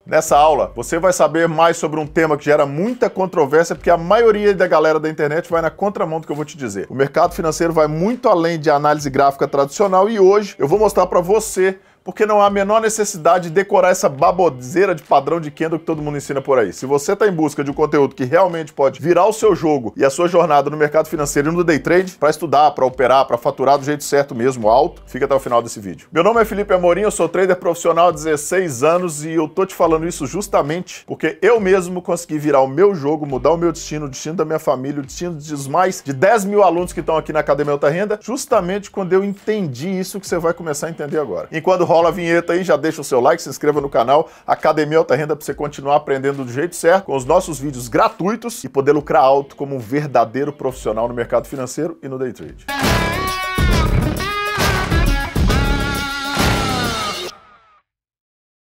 Nessa aula, você vai saber mais sobre um tema que gera muita controvérsia, porque a maioria da galera da internet vai na contramão do que eu vou te dizer. O mercado financeiro vai muito além de análise gráfica tradicional e hoje eu vou mostrar para você porque não há a menor necessidade de decorar essa baboseira de padrão de candle que todo mundo ensina por aí. Se você está em busca de um conteúdo que realmente pode virar o seu jogo e a sua jornada no mercado financeiro e no day trade, para estudar, para operar, para faturar do jeito certo mesmo, alto, fica até o final desse vídeo. Meu nome é Felipe Amorim, eu sou trader profissional há 16 anos e eu tô te falando isso justamente porque eu mesmo consegui virar o meu jogo, mudar o meu destino, o destino da minha família, o destino dos mais de 10 mil alunos que estão aqui na Academia Alta Renda, justamente quando eu entendi isso que você vai começar a entender agora. Enquanto rola a vinheta aí, já deixa o seu like, se inscreva no canal Academia Alta Renda para você continuar aprendendo do jeito certo, com os nossos vídeos gratuitos e poder lucrar alto como um verdadeiro profissional no mercado financeiro e no day trade.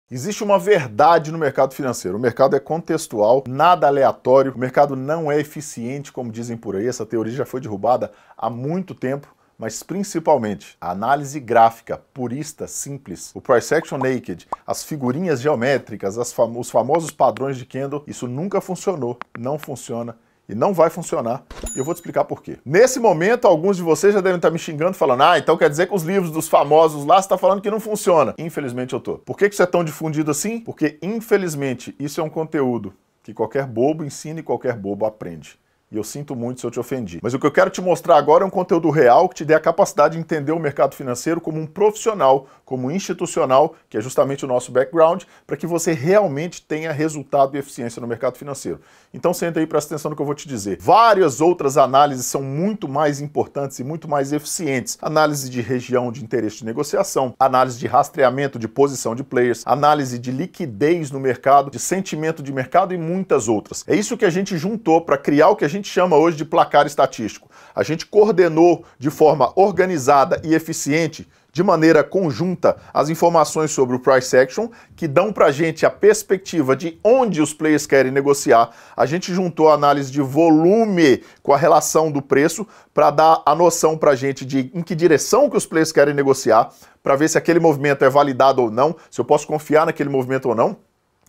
Existe uma verdade no mercado financeiro. O mercado é contextual, nada aleatório, o mercado não é eficiente, como dizem por aí. Essa teoria já foi derrubada há muito tempo. Mas principalmente a análise gráfica purista, simples, o Price Action Naked, as figurinhas geométricas, os famosos padrões de candle, isso nunca funcionou, não funciona e não vai funcionar. E eu vou te explicar por quê. Nesse momento, alguns de vocês já devem estar me xingando, falando, então quer dizer que os livros dos famosos lá, você está falando que não funciona. Infelizmente eu tô. Por que isso é tão difundido assim? Porque, infelizmente, isso é um conteúdo que qualquer bobo ensina e qualquer bobo aprende. E eu sinto muito se eu te ofendi. Mas o que eu quero te mostrar agora é um conteúdo real que te dê a capacidade de entender o mercado financeiro como um profissional, como um institucional, que é justamente o nosso background, para que você realmente tenha resultado e eficiência no mercado financeiro. Então senta aí e presta atenção no que eu vou te dizer. Várias outras análises são muito mais importantes e muito mais eficientes. Análise de região de interesse de negociação, análise de rastreamento de posição de players, análise de liquidez no mercado, de sentimento de mercado e muitas outras. É isso que a gente juntou para criar o que a gente chama hoje de placar estatístico. A gente coordenou de forma organizada e eficiente, de maneira conjunta, as informações sobre o Price Action, que dão pra gente a perspectiva de onde os players querem negociar. A gente juntou a análise de volume com a relação do preço para dar a noção pra gente de em que direção que os players querem negociar, para ver se aquele movimento é validado ou não, se eu posso confiar naquele movimento ou não.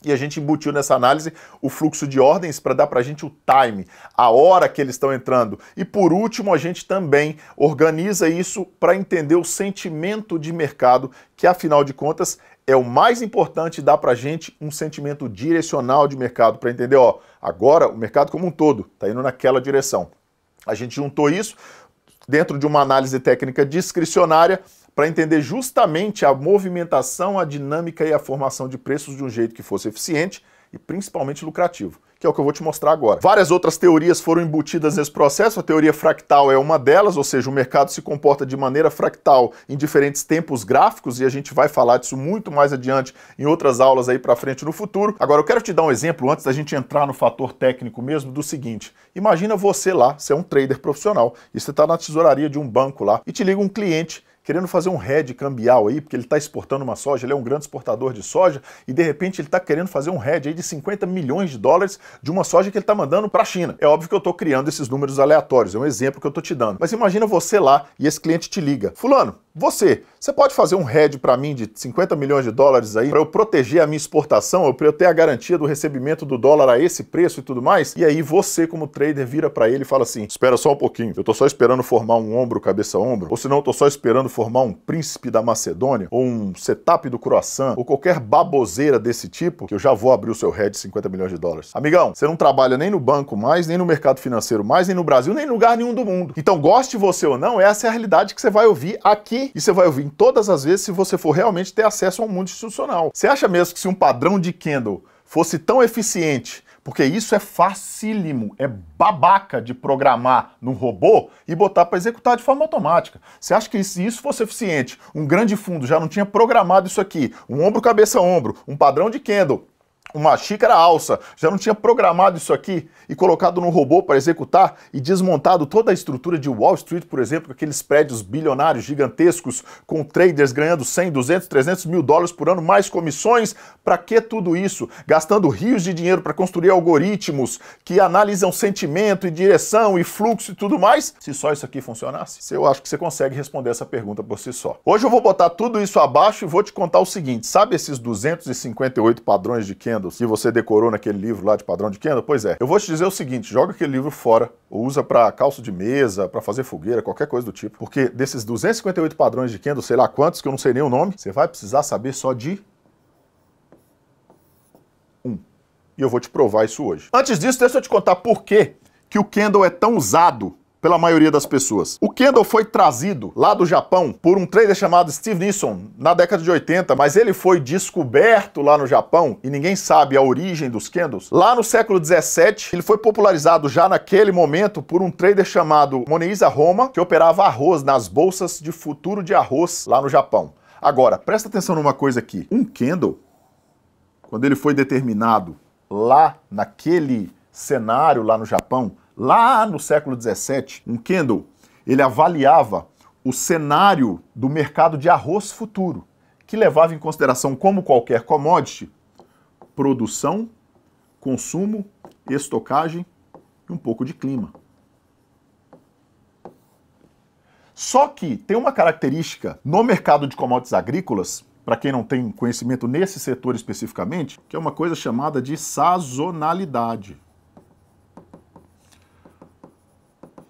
E a gente embutiu nessa análise o fluxo de ordens para dar para a gente o time, a hora que eles estão entrando. E por último, a gente também organiza isso para entender o sentimento de mercado, que afinal de contas é o mais importante, dá para a gente um sentimento direcional de mercado, para entender, agora o mercado como um todo está indo naquela direção. A gente juntou isso dentro de uma análise técnica discricionária, para entender justamente a movimentação, a dinâmica e a formação de preços de um jeito que fosse eficiente e principalmente lucrativo, que é o que eu vou te mostrar agora. Várias outras teorias foram embutidas nesse processo, a teoria fractal é uma delas, ou seja, o mercado se comporta de maneira fractal em diferentes tempos gráficos e a gente vai falar disso muito mais adiante em outras aulas aí para frente no futuro. Agora eu quero te dar um exemplo, antes da gente entrar no fator técnico mesmo, do seguinte: imagina você lá, você é um trader profissional e você está na tesouraria de um banco lá e te liga um cliente querendo fazer um hedge cambial aí, porque ele está exportando uma soja, ele é um grande exportador de soja, e de repente ele está querendo fazer um hedge aí de 50 milhões de dólares de uma soja que ele está mandando para a China. É óbvio que eu estou criando esses números aleatórios, é um exemplo que eu estou te dando. Mas imagina você lá e esse cliente te liga: fulano, você pode fazer um hedge para mim de 50 milhões de dólares aí, para eu proteger a minha exportação, para eu ter a garantia do recebimento do dólar a esse preço e tudo mais? E aí você, como trader, vira para ele e fala assim: espera só um pouquinho, eu tô só esperando formar um ombro, cabeça, ombro, ou senão eu tô só esperando formar um príncipe da Macedônia, ou um setup do croissant, ou qualquer baboseira desse tipo, que eu já vou abrir o seu hedge de 50 milhões de dólares. Amigão, você não trabalha nem no banco mais, nem no mercado financeiro mais, nem no Brasil, nem em lugar nenhum do mundo. Então, goste você ou não, essa é a realidade que você vai ouvir aqui. E você vai ouvir em todas as vezes se você for realmente ter acesso ao mundo institucional. Você acha mesmo que se um padrão de candle fosse tão eficiente, porque isso é facílimo, é babaca de programar num robô e botar para executar de forma automática. Você acha que se isso fosse eficiente, um grande fundo já não tinha programado isso aqui, um ombro, cabeça, ombro, um padrão de candle, uma xícara alça, já não tinha programado isso aqui e colocado no robô para executar e desmontado toda a estrutura de Wall Street, por exemplo, com aqueles prédios bilionários gigantescos, com traders ganhando 100, 200, 300 mil dólares por ano, mais comissões? Para que tudo isso? Gastando rios de dinheiro para construir algoritmos que analisam sentimento e direção e fluxo e tudo mais? Se só isso aqui funcionasse? Eu acho que você consegue responder essa pergunta por si só. Hoje eu vou botar tudo isso abaixo e vou te contar o seguinte: sabe esses 258 padrões de candle candles que você decorou naquele livro lá de padrão de candle? Pois é, eu vou te dizer o seguinte, joga aquele livro fora, ou usa para calço de mesa, para fazer fogueira, qualquer coisa do tipo, porque desses 258 padrões de candle, sei lá quantos, que eu não sei nem o nome, você vai precisar saber só de um. E eu vou te provar isso hoje. Antes disso, deixa eu te contar por que o candle é tão usado pela maioria das pessoas. O candle foi trazido lá do Japão por um trader chamado Steve Nissen na década de 80, mas ele foi descoberto lá no Japão e ninguém sabe a origem dos candles. Lá no século 17, ele foi popularizado já naquele momento por um trader chamado Morihisa Honma, que operava arroz nas bolsas de futuro de arroz lá no Japão. Agora, presta atenção numa coisa aqui. Um candle, quando ele foi determinado lá naquele cenário lá no Japão, lá no século 17, um candle, ele avaliava o cenário do mercado de arroz futuro, que levava em consideração, como qualquer commodity, produção, consumo, estocagem e um pouco de clima. Só que tem uma característica no mercado de commodities agrícolas, para quem não tem conhecimento nesse setor especificamente, que é uma coisa chamada de sazonalidade.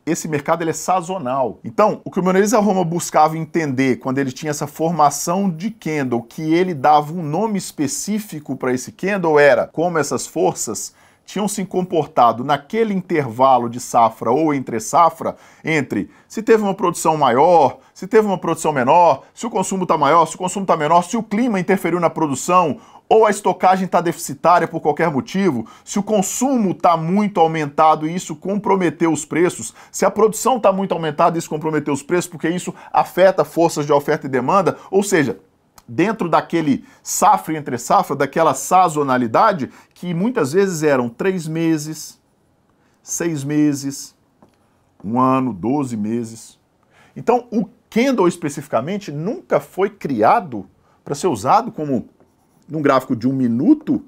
Esse mercado ele é sazonal. Então, o que o Morihisa Honma buscava entender quando ele tinha essa formação de candle, que ele dava um nome específico para esse candle, era como essas forças tinham se comportado naquele intervalo de safra ou entre safra, entre se teve uma produção maior, se teve uma produção menor, se o consumo está maior, se o consumo está menor, se o clima interferiu na produção, ou a estocagem está deficitária por qualquer motivo, se o consumo está muito aumentado e isso comprometeu os preços, se a produção está muito aumentada e isso comprometeu os preços, porque isso afeta forças de oferta e demanda, ou seja, dentro daquele safra e entre safra, daquela sazonalidade, que muitas vezes eram 3 meses, 6 meses, 1 ano, 12 meses. Então, o candle especificamente nunca foi criado para ser usado como num gráfico de 1 minuto,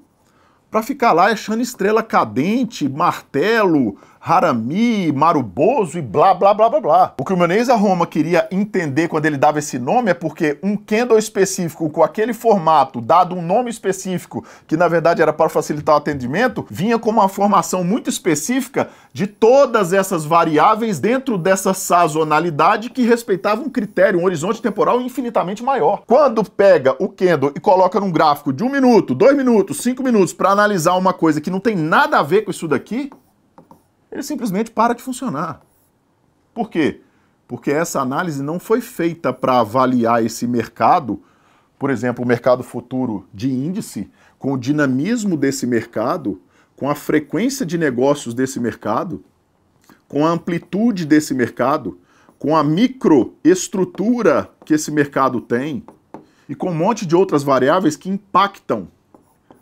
para ficar lá achando estrela cadente, martelo, harami, maruboso e blá, blá, blá, blá, blá. O que o Morihisa Honma queria entender quando ele dava esse nome é porque um candle específico com aquele formato, dado um nome específico, que na verdade era para facilitar o atendimento, vinha com uma formação muito específica de todas essas variáveis dentro dessa sazonalidade que respeitava um critério, um horizonte temporal infinitamente maior. Quando pega o candle e coloca num gráfico de 1 minuto, 2 minutos, 5 minutos para analisar uma coisa que não tem nada a ver com isso daqui, ele simplesmente para de funcionar. Por quê? Porque essa análise não foi feita para avaliar esse mercado, por exemplo, o mercado futuro de índice, com o dinamismo desse mercado, com a frequência de negócios desse mercado, com a amplitude desse mercado, com a microestrutura que esse mercado tem e com um monte de outras variáveis que impactam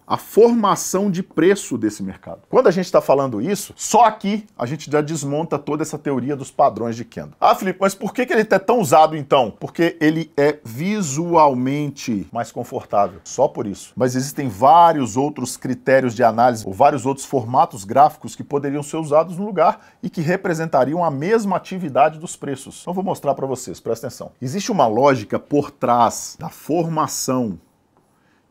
a formação de preço desse mercado. Quando a gente está falando isso, só aqui a gente já desmonta toda essa teoria dos padrões de candle. Ah, Felipe, mas por que ele é tão usado então? Porque ele é visualmente mais confortável, só por isso. Mas existem vários outros critérios de análise, ou vários outros formatos gráficos que poderiam ser usados no lugar e que representariam a mesma atividade dos preços. Então vou mostrar para vocês, presta atenção. Existe uma lógica por trás da formação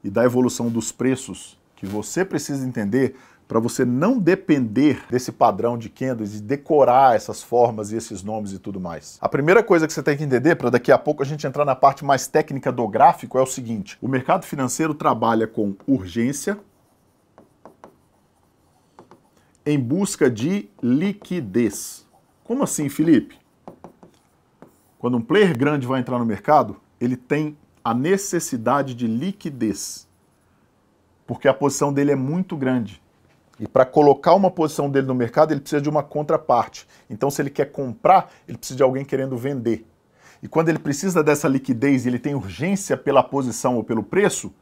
e da evolução dos preços que você precisa entender para você não depender desse padrão de candles e decorar essas formas e esses nomes e tudo mais. A primeira coisa que você tem que entender, para daqui a pouco a gente entrar na parte mais técnica do gráfico, é o seguinte: o mercado financeiro trabalha com urgência em busca de liquidez. Como assim, Felipe? Quando um player grande vai entrar no mercado, ele tem a necessidade de liquidez, porque a posição dele é muito grande. E para colocar uma posição dele no mercado, ele precisa de uma contraparte. Então, se ele quer comprar, ele precisa de alguém querendo vender. E quando ele precisa dessa liquidez e ele tem urgência pela posição ou pelo preço,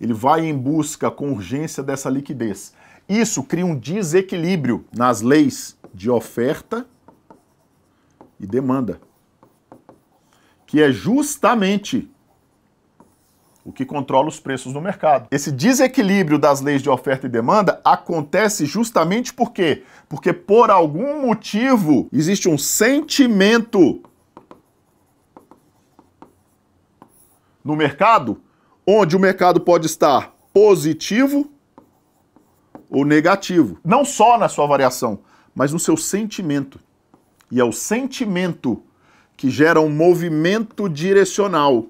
ele vai em busca com urgência dessa liquidez. Isso cria um desequilíbrio nas leis de oferta e demanda, que é justamente o que controla os preços no mercado. Esse desequilíbrio das leis de oferta e demanda acontece justamente por quê? Porque por algum motivo existe um sentimento no mercado, onde o mercado pode estar positivo ou negativo. Não só na sua variação, mas no seu sentimento. E é o sentimento que gera um movimento direcional.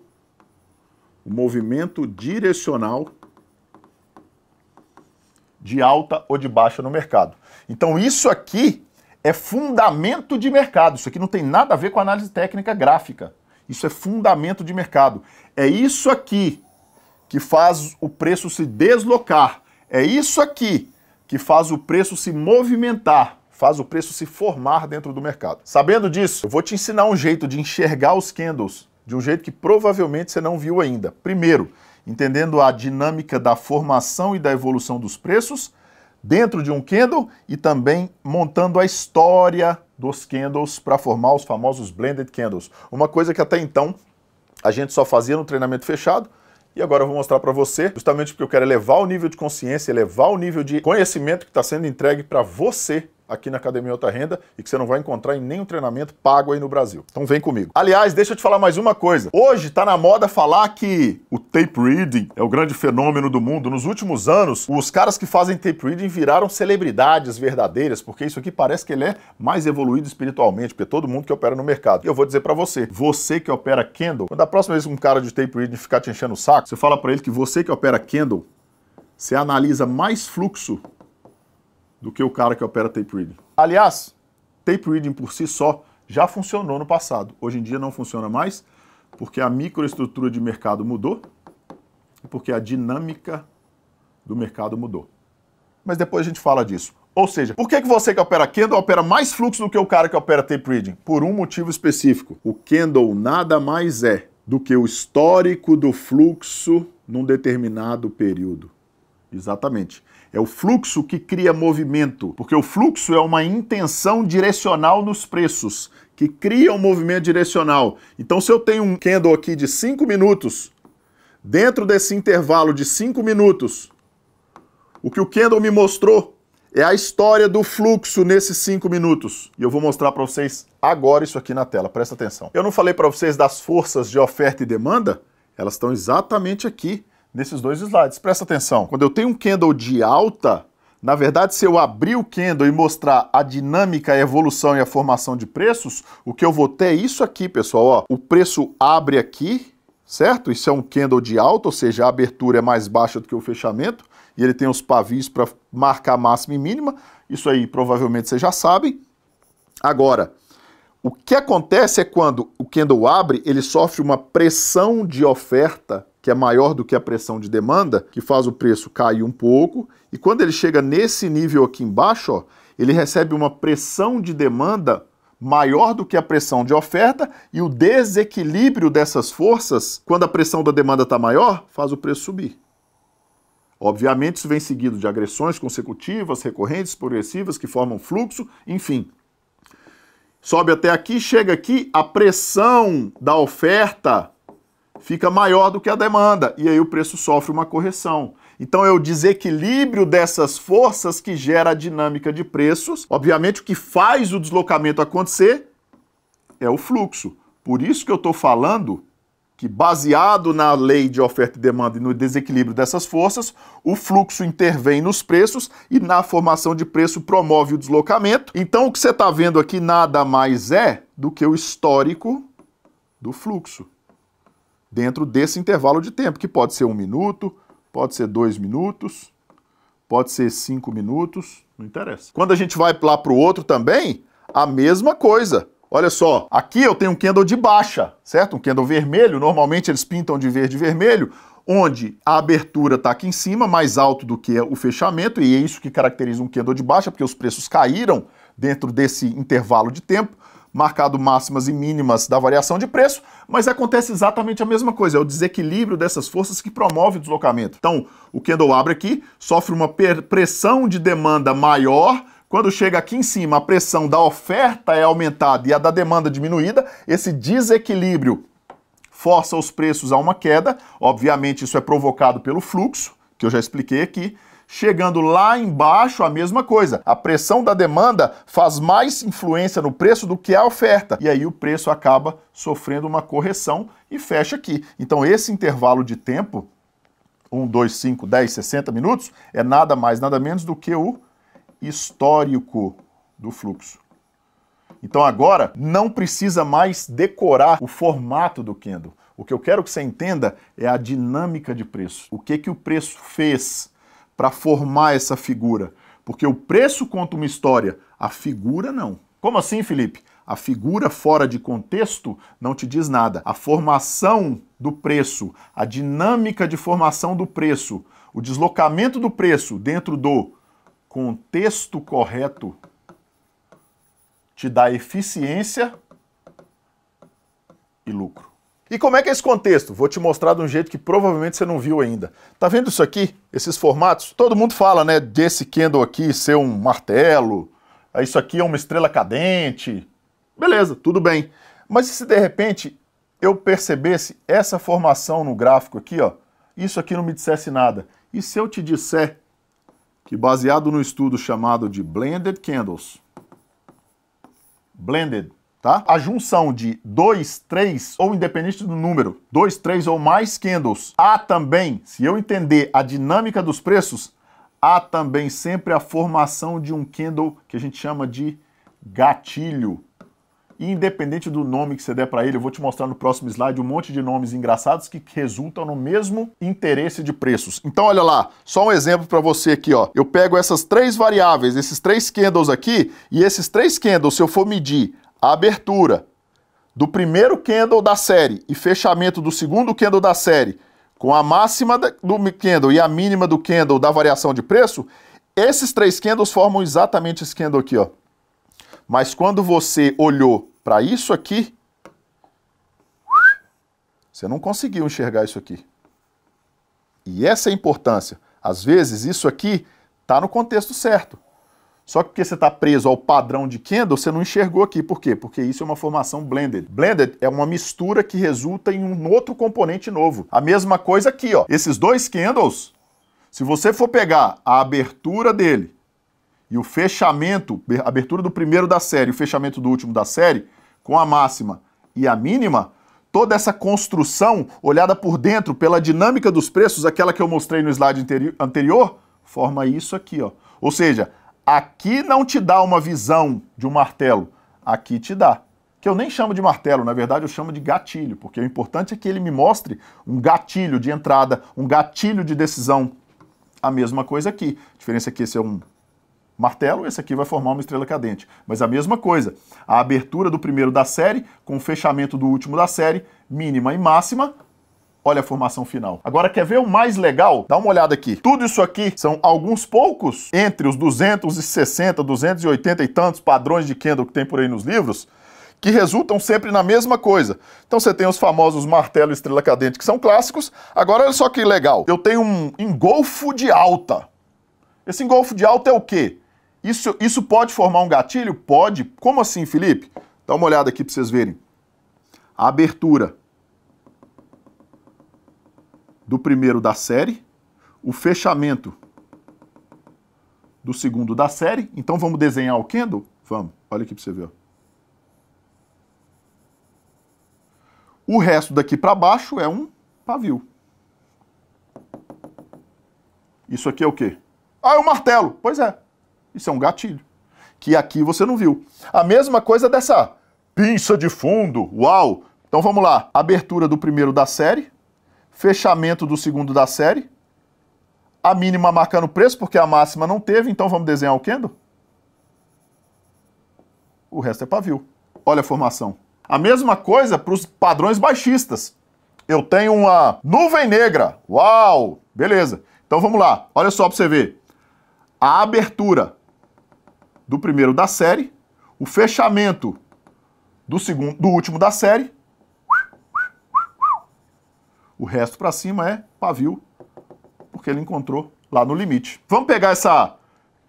O movimento direcional de alta ou de baixa no mercado. Então isso aqui é fundamento de mercado. Isso aqui não tem nada a ver com análise técnica gráfica. Isso é fundamento de mercado. É isso aqui que faz o preço se deslocar. É isso aqui que faz o preço se movimentar, faz o preço se formar dentro do mercado. Sabendo disso, eu vou te ensinar um jeito de enxergar os candles de um jeito que provavelmente você não viu ainda. Primeiro, entendendo a dinâmica da formação e da evolução dos preços dentro de um candle e também montando a história dos candles para formar os famosos blended candles. Uma coisa que até então a gente só fazia no treinamento fechado e agora eu vou mostrar para você, justamente porque eu quero elevar o nível de consciência, elevar o nível de conhecimento que está sendo entregue para você aqui na Academia Alta Renda e que você não vai encontrar em nenhum treinamento pago aí no Brasil. Então vem comigo. Aliás, deixa eu te falar mais uma coisa. Hoje tá na moda falar que o tape reading é o grande fenômeno do mundo. Nos últimos anos, os caras que fazem tape reading viraram celebridades verdadeiras, porque isso aqui parece que ele é mais evoluído espiritualmente, porque todo mundo que opera no mercado. E eu vou dizer pra você, você que opera candle, quando a próxima vez um cara de tape reading ficar te enchendo o saco, você fala pra ele que você que opera candle, você analisa mais fluxo do que o cara que opera tape reading. Aliás, tape reading por si só já funcionou no passado. Hoje em dia não funciona mais, porque a microestrutura de mercado mudou e porque a dinâmica do mercado mudou. Mas depois a gente fala disso. Ou seja, por que você que opera candle opera mais fluxo do que o cara que opera tape reading? Por um motivo específico. O candle nada mais é do que o histórico do fluxo num determinado período. Exatamente. É o fluxo que cria movimento, porque o fluxo é uma intenção direcional nos preços, que cria um movimento direcional. Então, se eu tenho um candle aqui de 5 minutos, dentro desse intervalo de 5 minutos, o que o candle me mostrou é a história do fluxo nesses 5 minutos. E eu vou mostrar para vocês agora isso aqui na tela, presta atenção. Eu não falei para vocês das forças de oferta e demanda? Elas estão exatamente aqui, nesses dois slides. Presta atenção. Quando eu tenho um candle de alta, na verdade, se eu abrir o candle e mostrar a dinâmica, a evolução e a formação de preços, o que eu vou ter é isso aqui, pessoal. Ó, o preço abre aqui, certo? Isso é um candle de alta, ou seja, a abertura é mais baixa do que o fechamento, e ele tem os pavis para marcar máxima e mínima. Isso aí, provavelmente, vocês já sabem. Agora, o que acontece é quando o candle abre, ele sofre uma pressão de oferta que é maior do que a pressão de demanda, que faz o preço cair um pouco, e quando ele chega nesse nível aqui embaixo, ó, ele recebe uma pressão de demanda maior do que a pressão de oferta, e o desequilíbrio dessas forças, quando a pressão da demanda está maior, faz o preço subir. Obviamente isso vem seguido de agressões consecutivas, recorrentes, progressivas, que formam fluxo, enfim. Sobe até aqui, chega aqui, a pressão da oferta fica maior do que a demanda, e aí o preço sofre uma correção. Então é o desequilíbrio dessas forças que gera a dinâmica de preços. Obviamente o que faz o deslocamento acontecer é o fluxo. Por isso que eu estou falando que, baseado na lei de oferta e demanda e no desequilíbrio dessas forças, o fluxo intervém nos preços e na formação de preço promove o deslocamento. Então o que você está vendo aqui nada mais é do que o histórico do fluxo dentro desse intervalo de tempo, que pode ser 1 minuto, pode ser 2 minutos, pode ser 5 minutos, não interessa. Quando a gente vai lá para o outro também, a mesma coisa. Olha só, aqui eu tenho um candle de baixa, certo? Um candle vermelho, normalmente eles pintam de verde e vermelho, onde a abertura está aqui em cima, mais alto do que o fechamento, e é isso que caracteriza um candle de baixa, porque os preços caíram dentro desse intervalo de tempo, marcado máximas e mínimas da variação de preço, mas acontece exatamente a mesma coisa, é o desequilíbrio dessas forças que promove o deslocamento. Então, o candle abre aqui, sofre uma pressão de demanda maior, quando chega aqui em cima, a pressão da oferta é aumentada e a da demanda diminuída, esse desequilíbrio força os preços a uma queda, obviamente isso é provocado pelo fluxo, que eu já expliquei aqui. Chegando lá embaixo, a mesma coisa. A pressão da demanda faz mais influência no preço do que a oferta. E aí o preço acaba sofrendo uma correção e fecha aqui. Então esse intervalo de tempo 1, 2, 5, 10, 60 minutos, é nada mais, nada menos do que o histórico do fluxo. Então agora não precisa mais decorar o formato do candle. O que eu quero que você entenda é a dinâmica de preço. O que o preço fez para formar essa figura? Porque o preço conta uma história, a figura não. Como assim, Felipe? A figura fora de contexto não te diz nada. A formação do preço, a dinâmica de formação do preço, o deslocamento do preço dentro do contexto correto te dá eficiência e lucro. E como é que é esse contexto? Vou te mostrar de um jeito que provavelmente você não viu ainda. Tá vendo isso aqui? Esses formatos? Todo mundo fala, né, desse candle aqui ser um martelo, isso aqui é uma estrela cadente. Beleza, tudo bem. Mas e se de repente eu percebesse essa formação no gráfico aqui, ó, isso aqui não me dissesse nada? E se eu te disser que baseado no estudo chamado de Blended Candles, Blended, tá? A junção de 2, 3, ou independente do número, 2, 3 ou mais candles, há também, se eu entender a dinâmica dos preços, há também sempre a formação de um candle que a gente chama de gatilho. E independente do nome que você der para ele, eu vou te mostrar no próximo slide um monte de nomes engraçados que resultam no mesmo interesse de preços. Então olha lá, só um exemplo para você aqui, ó. Eu pego essas três variáveis, esses três candles aqui, e esses três candles, se eu for medir a abertura do primeiro candle da série e fechamento do segundo candle da série, com a máxima do candle e a mínima do candle da variação de preço, esses três candles formam exatamente esse candle aqui, ó. Mas quando você olhou para isso aqui, você não conseguiu enxergar isso aqui. E essa é a importância. Às vezes, isso aqui está no contexto certo. Só que porque você está preso ao padrão de candle, você não enxergou aqui. Por quê? Porque isso é uma formação blended. Blended é uma mistura que resulta em um outro componente novo. A mesma coisa aqui, ó. Esses dois candles, se você for pegar a abertura dele, e o fechamento, a abertura do primeiro da série e o fechamento do último da série, com a máxima e a mínima, toda essa construção, olhada por dentro pela dinâmica dos preços, aquela que eu mostrei no slide anterior, forma isso aqui, ó. Ou seja, aqui não te dá uma visão de um martelo, aqui te dá. Que eu nem chamo de martelo, na verdade eu chamo de gatilho, porque o importante é que ele me mostre um gatilho de entrada, um gatilho de decisão. A mesma coisa aqui. A diferença é que esse é um martelo, esse aqui vai formar uma estrela cadente. Mas a mesma coisa, a abertura do primeiro da série com o fechamento do último da série, mínima e máxima, olha a formação final. Agora, quer ver o mais legal? Dá uma olhada aqui. Tudo isso aqui são alguns poucos, entre os 260, 280 e tantos padrões de candle que tem por aí nos livros, que resultam sempre na mesma coisa. Então você tem os famosos martelo e estrela cadente, que são clássicos. Agora, olha só que legal. Eu tenho um engolfo de alta. Esse engolfo de alta é o quê? Isso pode formar um gatilho? Pode. Como assim, Felipe? Dá uma olhada aqui para vocês verem. A abertura do primeiro da série, o fechamento do segundo da série. Então vamos desenhar o candle? Vamos. Olha aqui para você ver. O resto daqui para baixo é um pavio. Isso aqui é o quê? Ah, é um martelo. Pois é. Isso é um gatilho, que aqui você não viu. A mesma coisa dessa pinça de fundo. Uau! Então vamos lá. Abertura do primeiro da série, fechamento do segundo da série, a mínima marcando o preço, porque a máxima não teve, então vamos desenhar o candle? O resto é pavio. Olha a formação. A mesma coisa para os padrões baixistas. Eu tenho uma nuvem negra. Uau! Beleza. Então vamos lá. Olha só para você ver. A abertura do primeiro da série, o fechamento do último da série, o resto para cima é pavio, porque ele encontrou lá no limite. Vamos pegar essa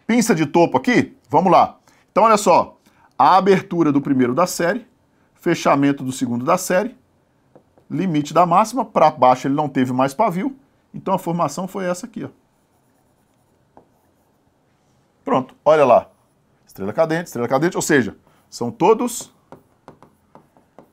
pinça de topo aqui? Vamos lá. Então olha só, a abertura do primeiro da série, fechamento do segundo da série, limite da máxima, para baixo ele não teve mais pavio, então a formação foi essa aqui, ó. Pronto, olha lá. Estrela cadente, ou seja, são todos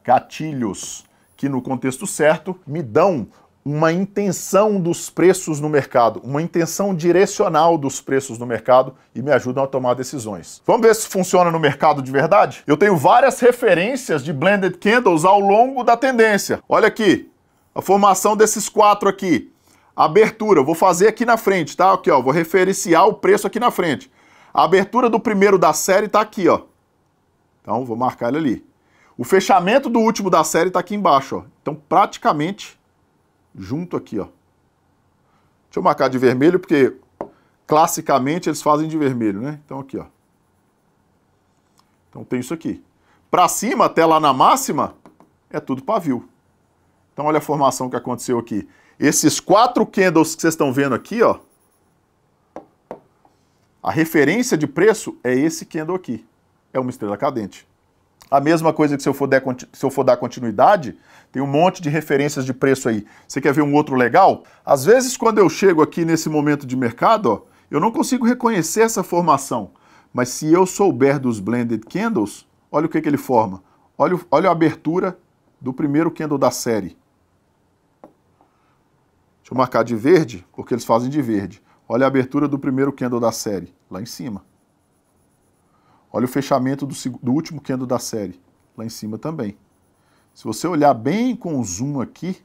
gatilhos que no contexto certo me dão uma intenção dos preços no mercado, uma intenção direcional dos preços no mercado e me ajudam a tomar decisões. Vamos ver se funciona no mercado de verdade? Eu tenho várias referências de blended candles ao longo da tendência. Olha aqui, a formação desses 4 aqui. A abertura, eu vou fazer aqui na frente, tá? Aqui, ó, vou referenciar o preço aqui na frente. A abertura do primeiro da série tá aqui, ó. Então, vou marcar ele ali. O fechamento do último da série tá aqui embaixo, ó. Então, praticamente junto aqui, ó. Deixa eu marcar de vermelho, porque classicamente eles fazem de vermelho, né? Então aqui, ó. Então tem isso aqui. Para cima, até lá na máxima, é tudo pavio. Então olha a formação que aconteceu aqui. Esses 4 candles que vocês estão vendo aqui, ó. A referência de preço é esse candle aqui. É uma estrela cadente. A mesma coisa que se eu for dar continuidade, tem um monte de referências de preço aí. Você quer ver um outro legal? Às vezes, quando eu chego aqui nesse momento de mercado, ó, eu não consigo reconhecer essa formação. Mas se eu souber dos blended candles, olha o que ele forma. Olha a abertura do primeiro candle da série. Deixa eu marcar de verde, porque eles fazem de verde. Olha a abertura do primeiro candle da série, lá em cima. Olha o fechamento do último candle da série, lá em cima também. Se você olhar bem com o zoom aqui,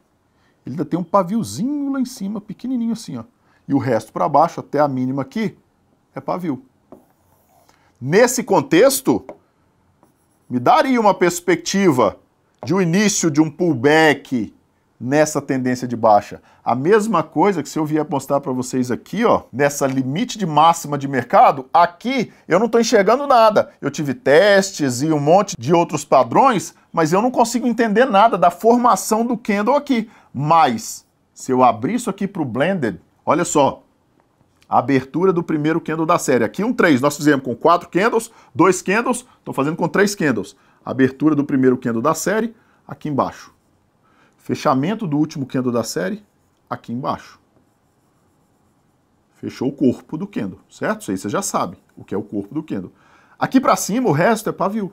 ele ainda tem um paviozinho lá em cima, pequenininho assim, ó. E o resto para baixo, até a mínima aqui, é pavio. Nesse contexto, me daria uma perspectiva de um início de um pullback nessa tendência de baixa. A mesma coisa que se eu vier mostrar para vocês aqui, ó, nessa limite de máxima de mercado, aqui eu não estou enxergando nada. Eu tive testes e um monte de outros padrões, mas eu não consigo entender nada da formação do candle aqui. Mas, se eu abrir isso aqui para o blended, olha só, a abertura do primeiro candle da série. Aqui um 3, nós fizemos com 4 candles, 2 candles, estou fazendo com 3 candles. Abertura do primeiro candle da série, aqui embaixo. Fechamento do último candle da série, aqui embaixo. Fechou o corpo do candle, certo? Isso aí você já sabe o que é o corpo do candle. Aqui para cima, o resto é pavio.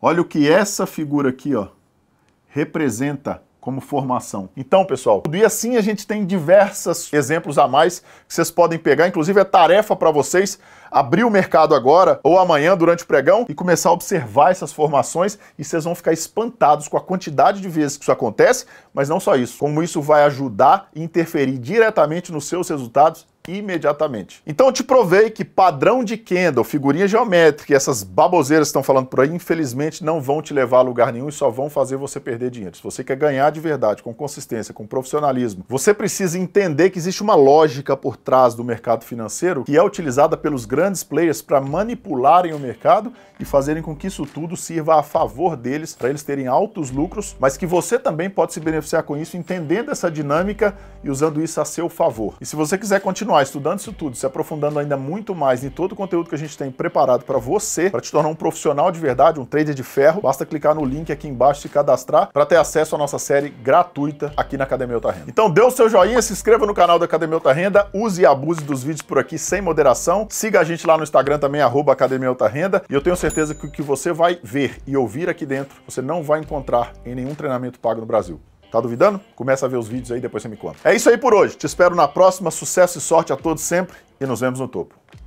Olha o que essa figura aqui, ó, representa como formação. Então, pessoal, e assim a gente tem diversos exemplos a mais que vocês podem pegar, inclusive é tarefa para vocês abrir o mercado agora ou amanhã durante o pregão e começar a observar essas formações e vocês vão ficar espantados com a quantidade de vezes que isso acontece, mas não só isso, como isso vai ajudar e interferir diretamente nos seus resultados imediatamente. Então eu te provei que padrão de candle, figurinha geométrica e essas baboseiras que estão falando por aí, infelizmente não vão te levar a lugar nenhum e só vão fazer você perder dinheiro. Se você quer ganhar de verdade, com consistência, com profissionalismo, você precisa entender que existe uma lógica por trás do mercado financeiro que é utilizada pelos grandes players para manipularem o mercado e fazerem com que isso tudo sirva a favor deles, para eles terem altos lucros, mas que você também pode se beneficiar com isso, entendendo essa dinâmica e usando isso a seu favor. E se você quiser continuar estudando isso tudo, se aprofundando ainda muito mais em todo o conteúdo que a gente tem preparado para você, para te tornar um profissional de verdade, um trader de ferro, basta clicar no link aqui embaixo e se cadastrar para ter acesso à nossa série gratuita aqui na Academia Alta Renda. Então dê o seu joinha, se inscreva no canal da Academia Alta Renda, use e abuse dos vídeos por aqui sem moderação, siga a gente lá no Instagram também, @Academia Alta Renda, e eu tenho certeza que o que você vai ver e ouvir aqui dentro, você não vai encontrar em nenhum treinamento pago no Brasil. Tá duvidando? Começa a ver os vídeos aí, depois você me conta. É isso aí por hoje. Te espero na próxima. Sucesso e sorte a todos sempre e nos vemos no topo.